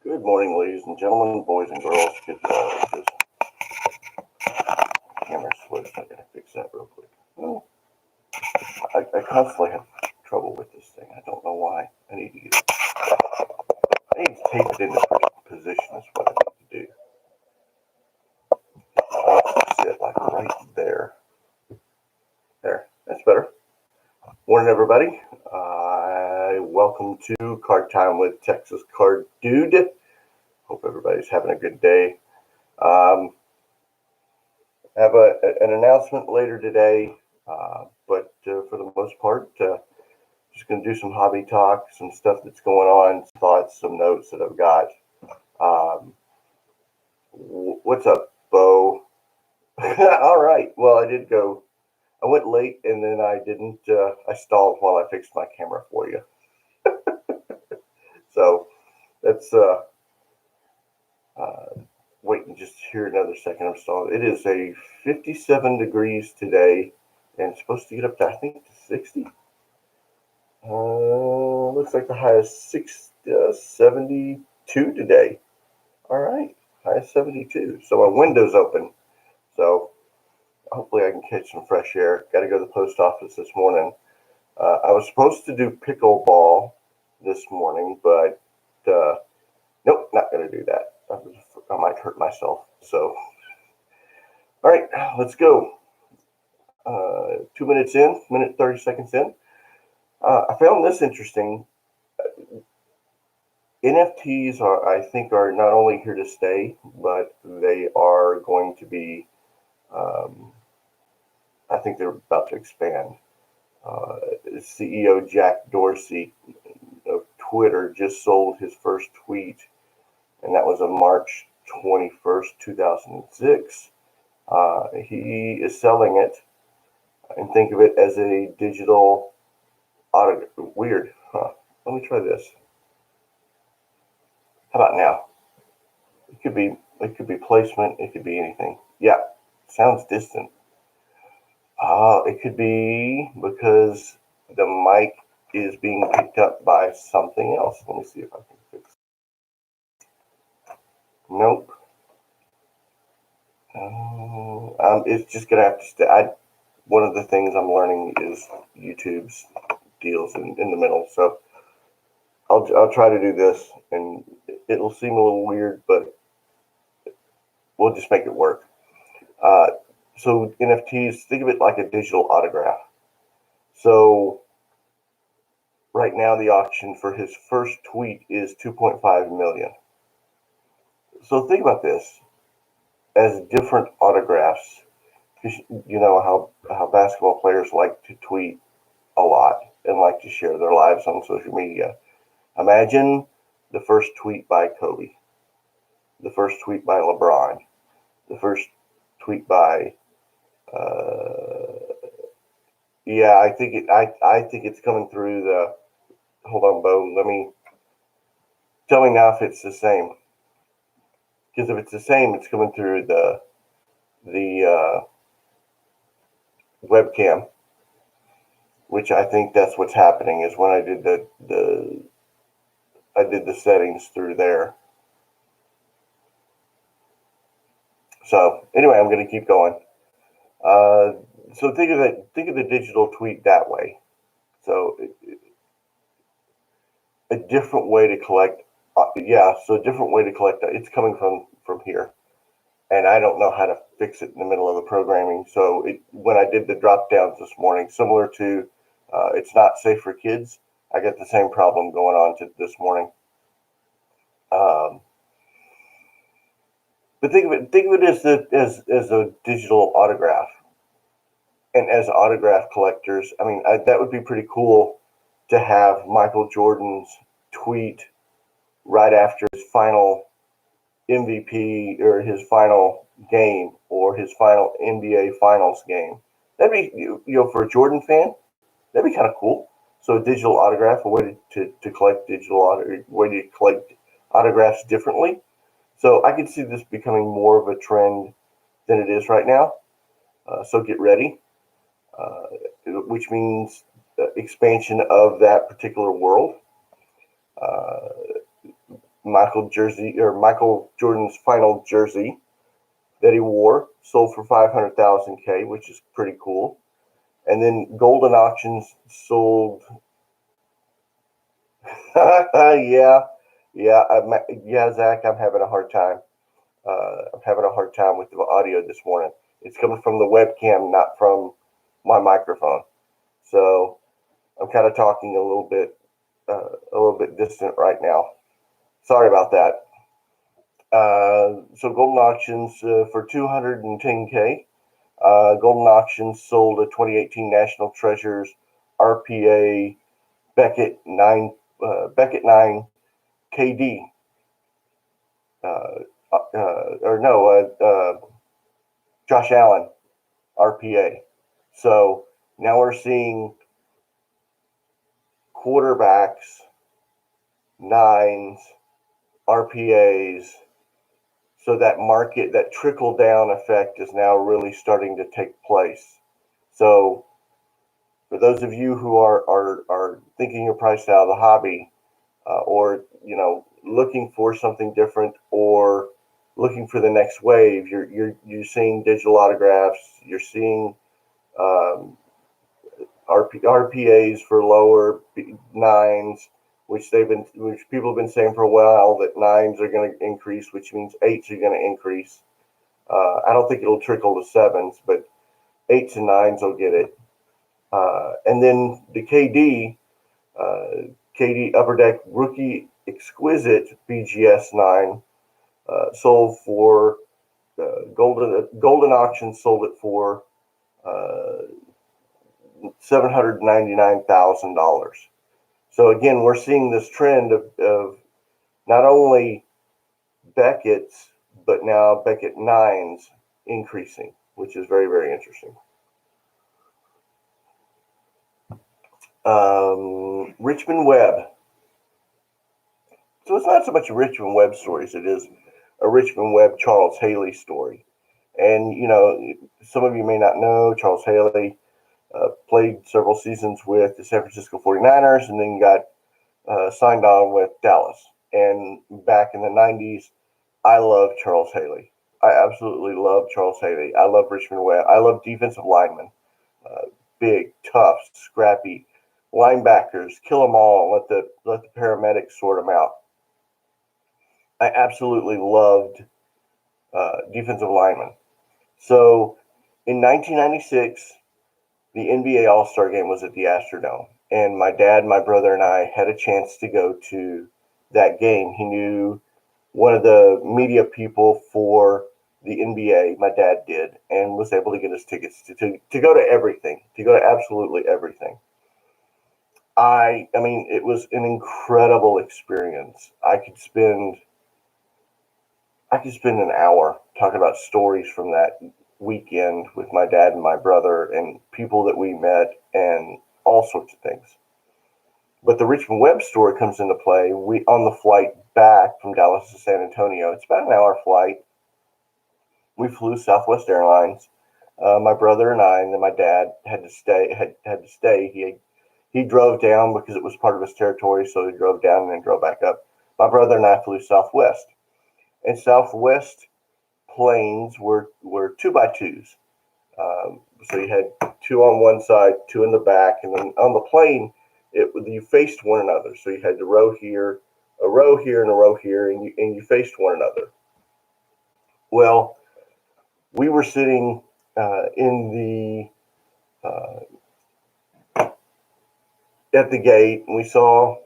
Good morning, ladies and gentlemen, boys and girls. This camera switch. I gotta fix that real quick. Oh, I constantly have trouble with this thing. I don't know why. I need to tape it into position. Is what I need to do. I'll sit like right there. There. That's better. Morning, everybody. Welcome to Card Time with Texas Card Dude. Hope everybody's having a good day. I have an announcement later today, but for the most part, just going to do some hobby talk, some stuff that's going on, thoughts, some notes that I've got. What's up, Bo? All right. Well, I went late and then I didn't, I stalled while I fixed my camera for you. So that's, wait just here another second. I'm stalling. It is a 57 degrees today and it's supposed to get up to, I think, 60. Looks like the high is 72 today. All right, high is 72. So my window's open. So hopefully I can catch some fresh air. Got to go to the post office this morning. I was supposed to do pickleball this morning, but nope, not going to do that. I might hurt myself. So, all right, let's go. 2 minutes in, minute 30 seconds in. I found this interesting. NFTs I think are not only here to stay, but they are going to be, I think they're about to expand. CEO Jack Dorsey of Twitter just sold his first tweet, and that was on March 21st, 2006. He is selling it, and think of it as a digital autograph. Weird, huh? Let me try this. How about now? It could be placement. It could be anything. Yeah, sounds distant. It could be because the mic is being picked up by something else. Let me see if I can fix it. Nope. It's just gonna have to stay. One of the things I'm learning is YouTube's deals in the middle. So I'll try to do this, and it'll seem a little weird, but we'll just make it work. So NFTs, think of it like a digital autograph. So right now the auction for his first tweet is 2.5 million. So think about this as different autographs. You know how basketball players like to tweet a lot and like to share their lives on social media. Imagine the first tweet by Kobe, the first tweet by LeBron, the first tweet by yeah, I think it's coming through the. Hold on, Bo. Tell me now if it's the same. Because if it's the same, it's coming through the webcam, which I think that's what's happening. Is when I did the settings through there. So anyway, I'm going to keep going. So think of the digital tweet that way. So a different way to collect. So a different way to collect. It's coming from here, and I don't know how to fix it in the middle of the programming. So when I did the drop downs this morning, similar to it's not safe for kids, I got the same problem going on this morning. But think of it as a digital autograph. And as autograph collectors, I mean, that would be pretty cool to have Michael Jordan's tweet right after his final MVP or his final game or his final NBA Finals game. That'd be, for a Jordan fan, that'd be kind of cool. So a digital autograph, a way to collect way to collect autographs differently. So I could see this becoming more of a trend than it is right now. So get ready. Which means expansion of that particular world. Michael Jordan's final jersey that he wore, sold for 500,000 K, which is pretty cool. And then Golden Auctions sold. Yeah, yeah, Zach, I'm having a hard time. I'm having a hard time with the audio this morning. It's coming from the webcam, not from my microphone. So I'm kind of talking a little bit distant right now. Sorry about that. So Golden Auctions for 210K. Golden Auctions sold a 2018 National Treasures RPA Beckett 9 KD. Or no, Josh Allen RPA. So now we're seeing quarterbacks, nines, RPAs. So that market, that trickle down effect is now really starting to take place. So for those of you who are thinking you're priced out of the hobby, or looking for something different, or looking for the next wave, you're seeing digital autographs, you're seeing RPAs for lower nines, which people have been saying for a while that nines are going to increase, which means eights are going to increase. I don't think it'll trickle to sevens, but eights and nines will get it. And then the KD Upper Deck Rookie Exquisite BGS 9 sold for Golden Auction sold it for $799,000. So again, we're seeing this trend of not only Beckett's, but now Beckett 9s increasing, which is very, very interesting. Richmond Webb. So it's not so much a Richmond Webb story as it is a Richmond Webb Charles Haley story. And, some of you may not know Charles Haley played several seasons with the San Francisco 49ers and then got signed on with Dallas. And back in the 90s, I love Charles Haley. I absolutely love Charles Haley. I love Richmond Webb. I love defensive linemen. Big, tough, scrappy linebackers. Kill them all. Let the paramedics sort them out. I absolutely loved defensive linemen. So in 1996, the NBA All-Star Game was at the Astrodome. And my dad, my brother, and I had a chance to go to that game. He knew one of the media people for the NBA, my dad did, and was able to get us tickets to go to everything, to go to absolutely everything. I mean, it was an incredible experience. I could spend an hour talking about stories from that weekend with my dad and my brother and people that we met and all sorts of things. But the Richmond Webb story comes into play. We on the flight back from Dallas to San Antonio. It's about an hour flight. We flew Southwest Airlines. My brother and I, and then my dad had to stay. Had to stay. He drove down because it was part of his territory, so he drove down and then drove back up. My brother and I flew Southwest, and Southwest planes were 2x2s. So you had two on one side, two in the back, and then on the plane, you faced one another. So you had a row here, and a row here, and you faced one another. Well, we were sitting in the at the gate, and we saw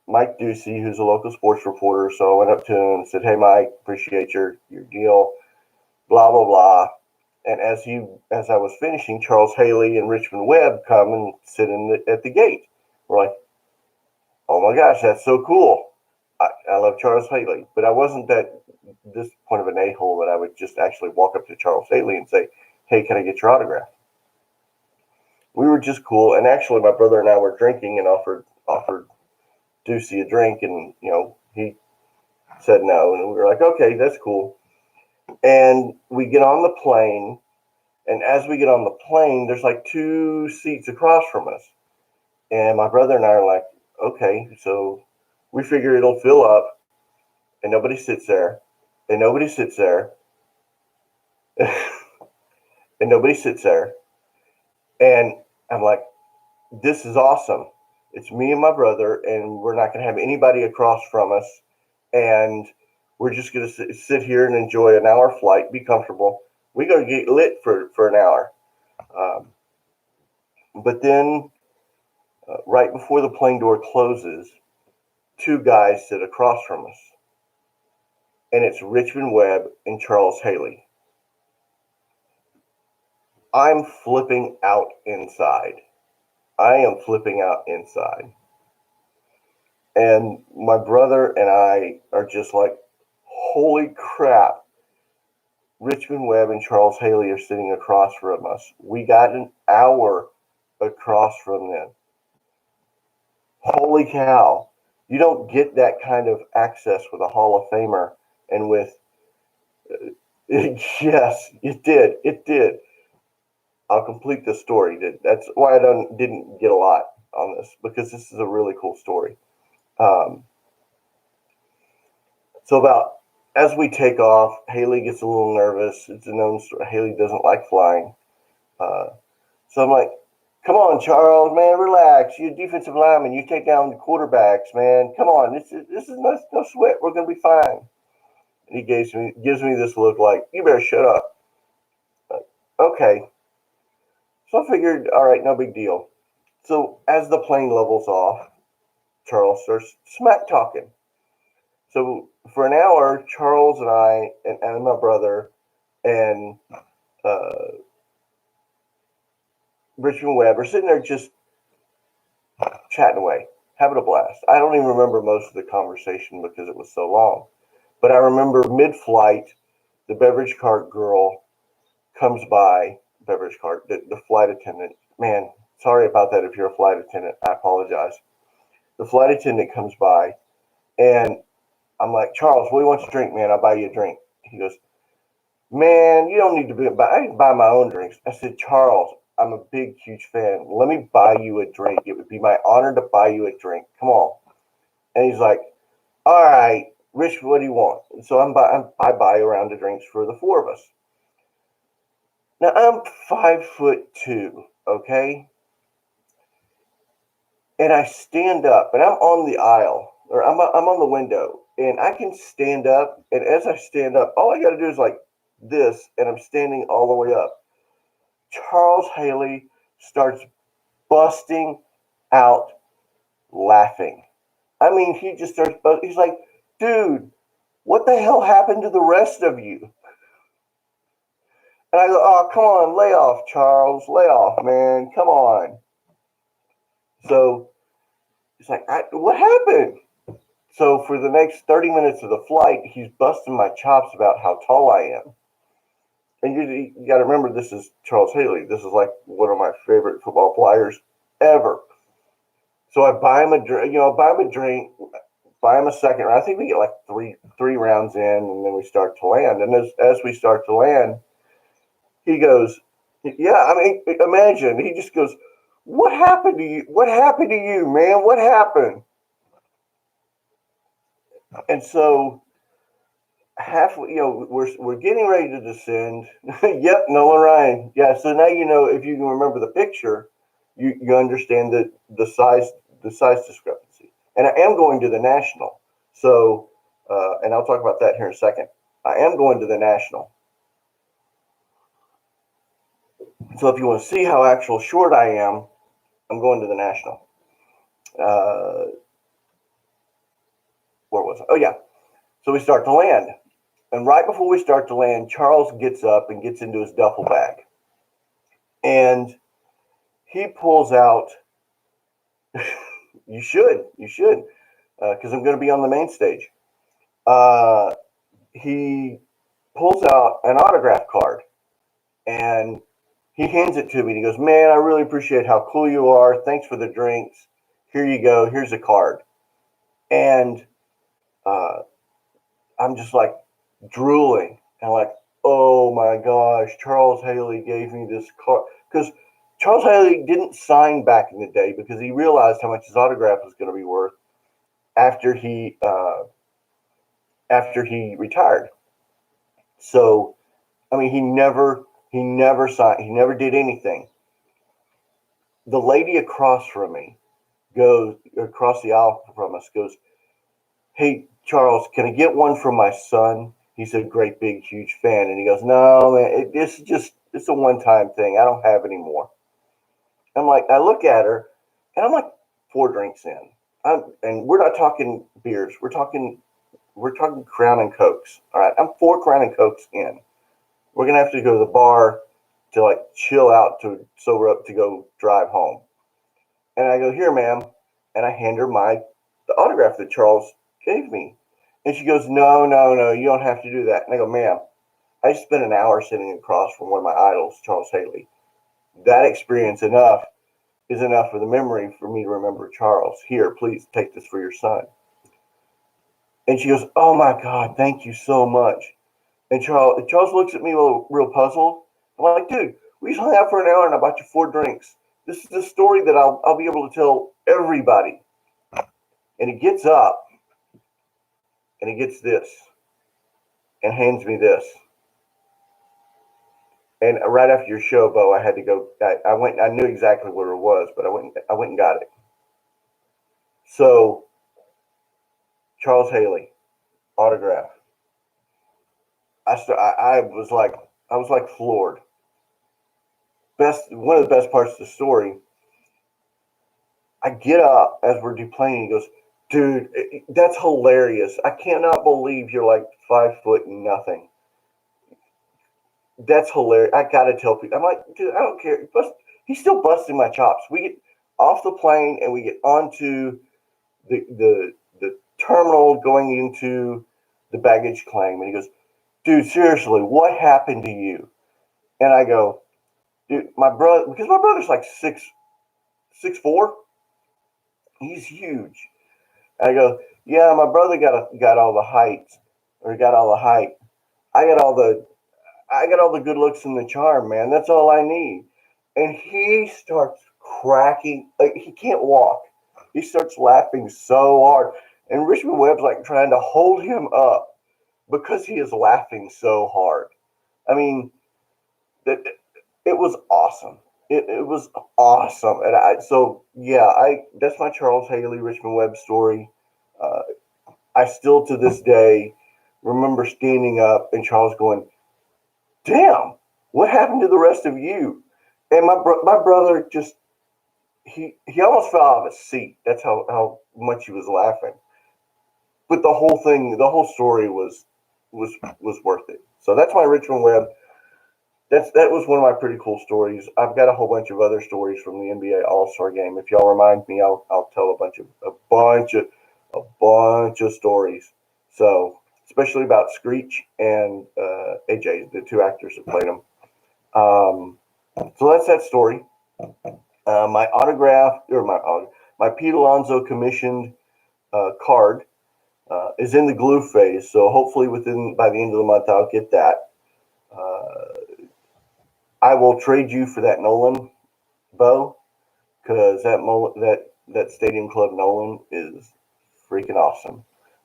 Mike Ducey, who's a local sports reporter. So I went up to him and said, "Hey, Mike, appreciate your deal, blah blah blah." And as I was finishing, Charles Haley and Richmond Webb come and sit at the gate. We're like, "Oh my gosh, that's so cool! I love Charles Haley." But I wasn't this point of an a-hole that I would just actually walk up to Charles Haley and say, "Hey, can I get your autograph?" We were just cool, and actually, my brother and I were drinking and offered Ducey a drink, and he said no, and we were like, "Okay, that's cool." And we get on the plane, and as we get on the plane, there's like two seats across from us, and my brother and I are like, "Okay, so We figure it'll fill up, and nobody sits there, and nobody sits there, and nobody sits there. And I'm like, this is awesome. It's me and my brother, and we're not going to have anybody across from us. And we're just going to sit here and enjoy an hour flight, be comfortable. We're going to get lit for an hour. Um, but then, right before the plane door closes, two guys sit across from us. And it's Richmond Webb and Charles Haley. I'm flipping out inside. I am flipping out inside. And my brother and I are just like, holy crap. Richmond Webb and Charles Haley are sitting across from us. We got an hour across from them. Holy cow. You don't get that kind of access with a Hall of Famer and with, yes, it did. It did. I'll complete the story. That's why I didn't get a lot on this, because this is a really cool story. So about as we take off, Haley gets a little nervous. It's a known story. Haley doesn't like flying. So I'm like, come on, Charles, man, relax. You're a defensive lineman. You take down the quarterbacks, man. Come on. This is no sweat. We're going to be fine. And he gives me this look like, you better shut up. Like, okay. So I figured, all right, no big deal. So as the plane levels off, Charles starts smack talking. So for an hour, Charles and I and my brother and Richmond Webb are sitting there just chatting away, having a blast. I don't even remember most of the conversation because it was so long. But I remember mid-flight, the beverage cart girl comes by, the flight attendant. Man, sorry about that if you're a flight attendant. I apologize. The flight attendant comes by, and I'm like, Charles, what do you want to drink, man? I'll buy you a drink. He goes, man, you don't need to I can buy my own drinks. I said, Charles, I'm a big, huge fan. Let me buy you a drink. It would be my honor to buy you a drink. Come on. And he's like, all right, Rich, what do you want? And so I buy a round of drinks for the four of us. Now, I'm 5'2", okay? And I stand up, and I'm on the aisle, or I'm on the window, and I can stand up. And as I stand up, all I got to do is like this, and I'm standing all the way up. Charles Haley starts busting out laughing. I mean, he just starts, he's like, dude, what the hell happened to the rest of you? And I go, oh, come on, lay off, Charles, lay off, man, come on. So he's like, what happened? So for the next 30 minutes of the flight, he's busting my chops about how tall I am. And you got to remember, this is Charles Haley. This is like one of my favorite football players ever. So I buy him a drink, buy him a second round. I think we get like three rounds in, and then we start to land. And as we start to land, he goes, yeah, I mean, imagine, he just goes, what happened to you? What happened to you, man? What happened? And so halfway, we're getting ready to descend. Yep, Nolan Ryan. Yeah, so now if you can remember the picture, you understand the size discrepancy. And I am going to the National. So and I'll talk about that here in a second. I am going to the National. So if you want to see how actual short I am, I'm going to the National. Where was I? Oh, yeah. So we start to land. And right before we start to land, Charles gets up and gets into his duffel bag. And he pulls out, you should, because I'm going to be on the main stage. He pulls out an autograph card, and he hands it to me. And he goes, man, I really appreciate how cool you are. Thanks for the drinks. Here you go. Here's a card. And I'm just like drooling. And like, oh my gosh, Charles Haley gave me this card. Because Charles Haley didn't sign back in the day because he realized how much his autograph was going to be worth. after he after he retired. So I mean, he never signed, he never did anything. The lady across from me goes across the aisle from us goes, "Hey Charles, can I get one from my son? He's a great big huge fan." And he goes, "No man, this is just it's a one time thing. I don't have any more." I'm like, I look at her, and I'm like 4 drinks in. And we're not talking beers. We're talking Crown and Cokes. All right, I'm 4 Crown and Cokes in. We're gonna have to go to the bar to like chill out to sober up to go drive home. And I go, "Here, ma'am," and I hand her the autograph that Charles gave me. And she goes, "No, no, no, you don't have to do that." And I go, "Ma'am, I spent an hour sitting across from one of my idols, Charles Haley. That experience is enough for the memory for me to remember Charles. Here, please take this for your son." And she goes, "Oh my God, thank you so much." And Charles looks at me real puzzled. I'm like, "Dude, we just hung out for an hour and I bought you 4 drinks. This is a story that I'll be able to tell everybody." And he gets up and he gets this and hands me this. And right after your show, Bo, I had to go. I went. I knew exactly what it was, but I went and got it. So Charles Haley autograph. I was like floored. One of the best parts of the story. I get up as we're deplaying. He goes, "Dude, that's hilarious. I cannot believe you're like 5 foot and nothing. That's hilarious. I gotta tell people." I'm like, "Dude, I don't care." He's still busting my chops. We get off the plane and we get onto the terminal going into the baggage claim, and he goes, "Dude, seriously, what happened to you?" And I go, "Dude, my brother, because my brother's like 6'4", he's huge." And I go, "Yeah, my brother got all the height, or got all the height. I got all the I got all the good looks and the charm, man. That's all I need." And he starts cracking, like he can't walk. He starts laughing so hard. And Richmond Webb's like trying to hold him up because he is laughing so hard. I mean, that it was awesome. It was awesome. And so yeah, that's my Charles Haley Richmond Webb story. Uh, I still to this day remember standing up and Charles going, "Damn, what happened to the rest of you?" And my brother just he almost fell out of his seat. That's how much he was laughing. But the whole story was worth it. So that's my Richmond Webb. That was one of my pretty cool stories. I've got a whole bunch of other stories from the NBA All Star Game. If y'all remind me, I'll tell a bunch of stories. So especially about Screech and AJ, the 2 actors that played him. So that's that story. My autograph or my Pete Alonso commissioned card is in the glue phase. So hopefully by the end of the month I'll get that. I will trade you for that Nolan, Bo, because that Stadium Club Nolan is freaking awesome.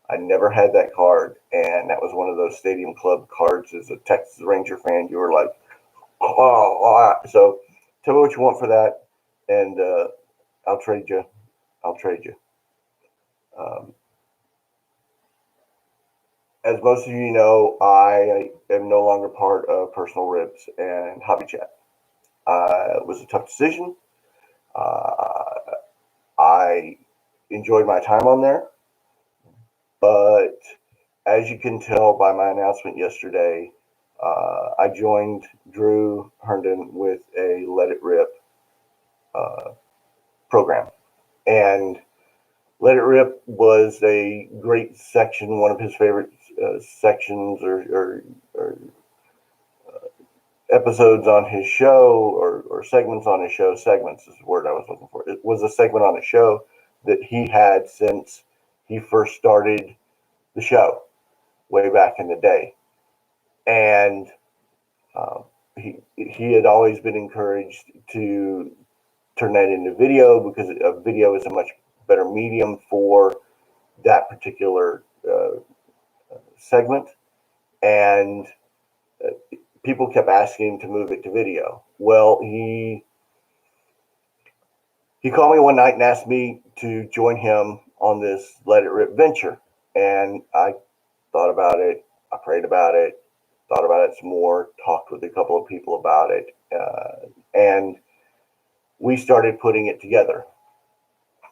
I never had that card, and that was one of those Stadium Club cards. As a Texas Ranger fan, you were like, "Oh!" So tell me what you want for that, and I'll trade you. I'll trade you. Um, as most of you know, I am no longer part of Personal Ribs and Hobby Chat. It was a tough decision. Uh, I enjoyed my time on there, but as you can tell by my announcement yesterday, I joined Drew Herndon with a Let It Rip uh, program. And Let It Rip was a great section, one of his favorite sections or episodes on his show or segments on his show. Segments is the word I was looking for. It was a segment on his show that he had since he first started the show way back in the day. And he had always been encouraged to turn that into video because a video is a much better medium for that particular segment, and people kept asking him to move it to video. Well, he called me one night and asked me to join him on this Let It Rip venture, and I thought about it. I prayed about it, thought about it some more, talked with a couple of people about it, and we started putting it together.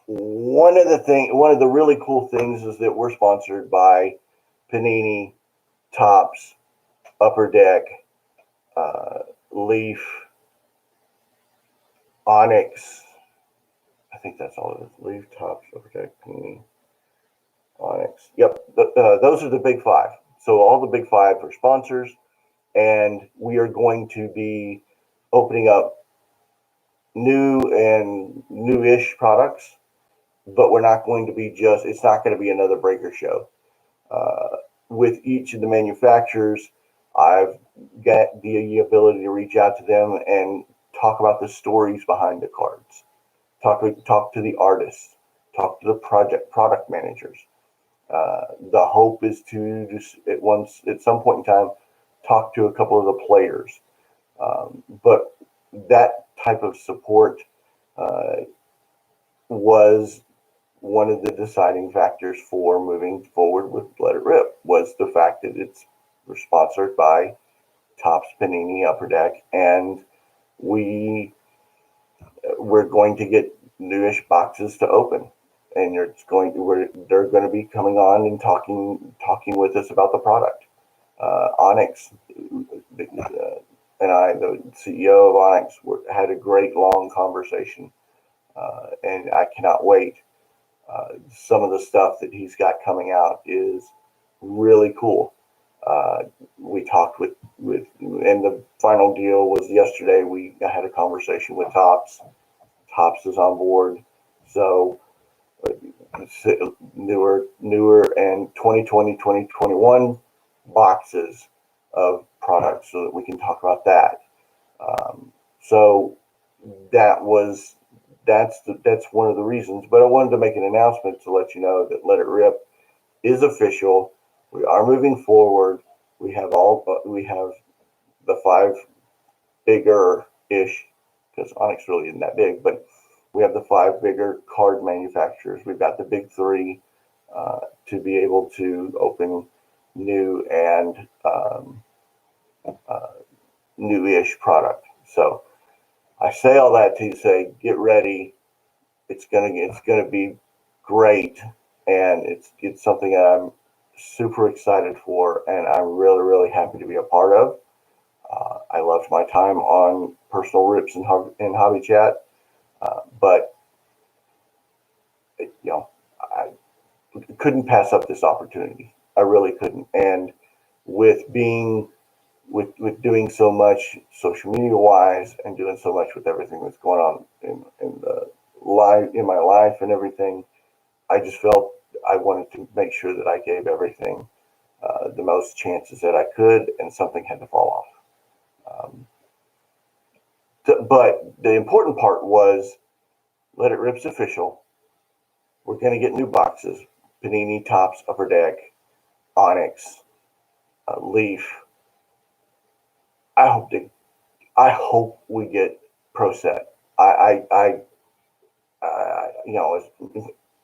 One of the really cool things is that we're sponsored by Panini, Topps, Upper Deck, Leaf, Onyx. I think that's all it is. Leaf, Topps, Upper Deck, Panini, Onyx. Yep, those are the big five. So all the big five are sponsors, and we are going to be opening up new and new-ish products, but we're not going to be it's not going to be another breaker show. With each of the manufacturers, I've got the ability to reach out to them and talk about the stories behind the cards, talk to the artists, talk to the product managers. The hope is to just at some point in time talk to a couple of the players. But that type of support was one of the deciding factors for moving forward with Let It Rip, was the fact that we're sponsored by Topps, Panini, Upper Deck, and we're going to get newish boxes to open, and they're going to be coming on and talking with us about the product. Onyx and I, the CEO of Onyx, had a great long conversation, and I cannot wait. Some of the stuff that he's got coming out is really cool. We talked with, and the final deal was yesterday. I had a conversation with Topps. Topps is on board. So newer and 2020, 2021 boxes of products so that we can talk about that. So that's one of the reasons, but I wanted to make an announcement to let you know that Let It Rip is official. We are moving forward. We have the five bigger-ish, because Onyx really isn't that big, but we have the five bigger card manufacturers. We've got the big three to be able to open new and new-ish product. So I say all that to say, get ready. It's gonna be great, and it's something that I'm super excited for, and I'm really happy to be a part of. I loved my time on Personal Rips and Hobby Chat, but I couldn't pass up this opportunity. I really couldn't, and with doing so much social media wise and doing so much with everything that's going on in my life and everything, I just felt I wanted to make sure that I gave everything the most chances that I could, and something had to fall off. But the important part was Let It Rip's official. We're going to get new boxes: Panini, Topps, Upper Deck, Onyx, Leaf. I hope we get Pro Set.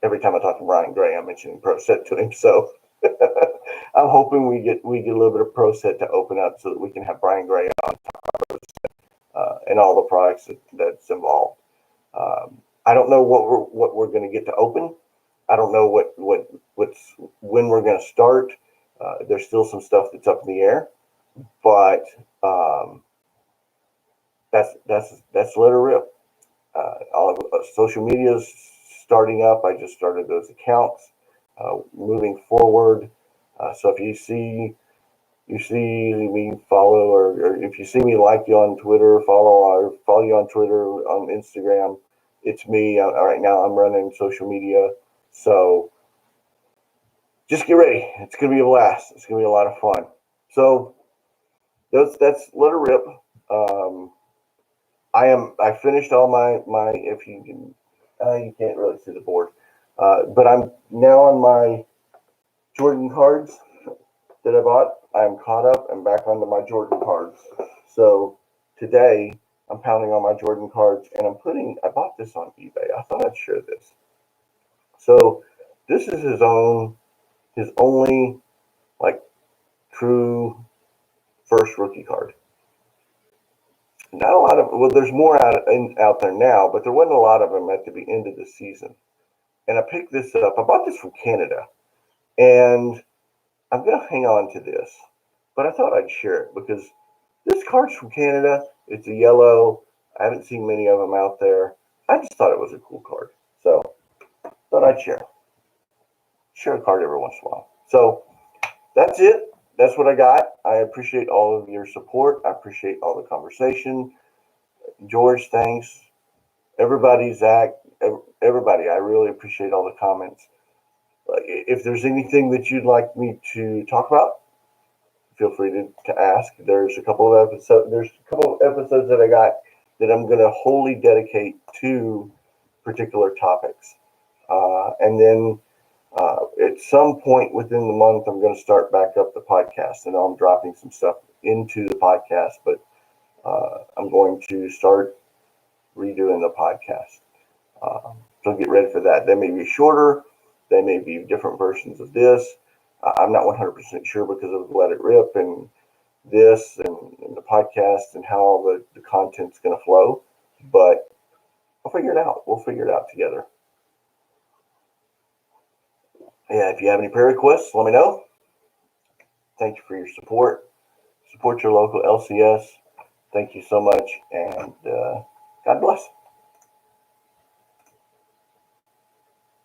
Every time I talk to Brian Gray, I'm mentioning Pro Set to him. So I'm hoping we get a little bit of Pro Set to open up so that we can have Brian Gray on and all the products that's involved. I don't know what we're going to get to open. I don't know when we're going to start. There's still some stuff that's up in the air, but that's Let It Rip. All of social media is starting up. I just started those accounts. Moving forward, so if you see me follow, or if you see me like you on Twitter, follow you on Twitter, on Instagram, it's me. Right now I'm running social media, so just get ready. It's gonna be a blast. It's gonna be a lot of fun. So that's Let It Rip. I finished all my if you can, you can't really see the board. But I'm now on my Jordan cards that I bought. I'm caught up and back onto my Jordan cards. So today I'm pounding on my Jordan cards, and I bought this on eBay. I thought I'd share this. So this is his only like true first rookie card. Not a lot of, well, there's more out there now, but there wasn't a lot of them at the end of the season. And I picked this up. I bought this from Canada, and I'm going to hang on to this, but I thought I'd share it because this card's from Canada. It's a yellow. I haven't seen many of them out there. I just thought it was a cool card. So thought I'd share a card every once in a while. So that's it. That's what I got. I appreciate all of your support. I appreciate all the conversation. George, thanks. Everybody, Zach, everybody, I really appreciate all the comments. If there's anything that you'd like me to talk about, feel free to ask. There's a couple of episodes that I got that I'm going to wholly dedicate to particular topics. And then at some point within the month, I'm going to start back up the podcast. And I'm dropping some stuff into the podcast, but I'm going to start redoing the podcast. So get ready for that. They may be shorter. They may be different versions of this. I'm not 100% sure because of Let It Rip and this and the podcast and how all the content's going to flow. But I'll figure it out. We'll figure it out together. Yeah, if you have any prayer requests, let me know. Thank you for your support. Support your local LCS. Thank you so much, and God bless.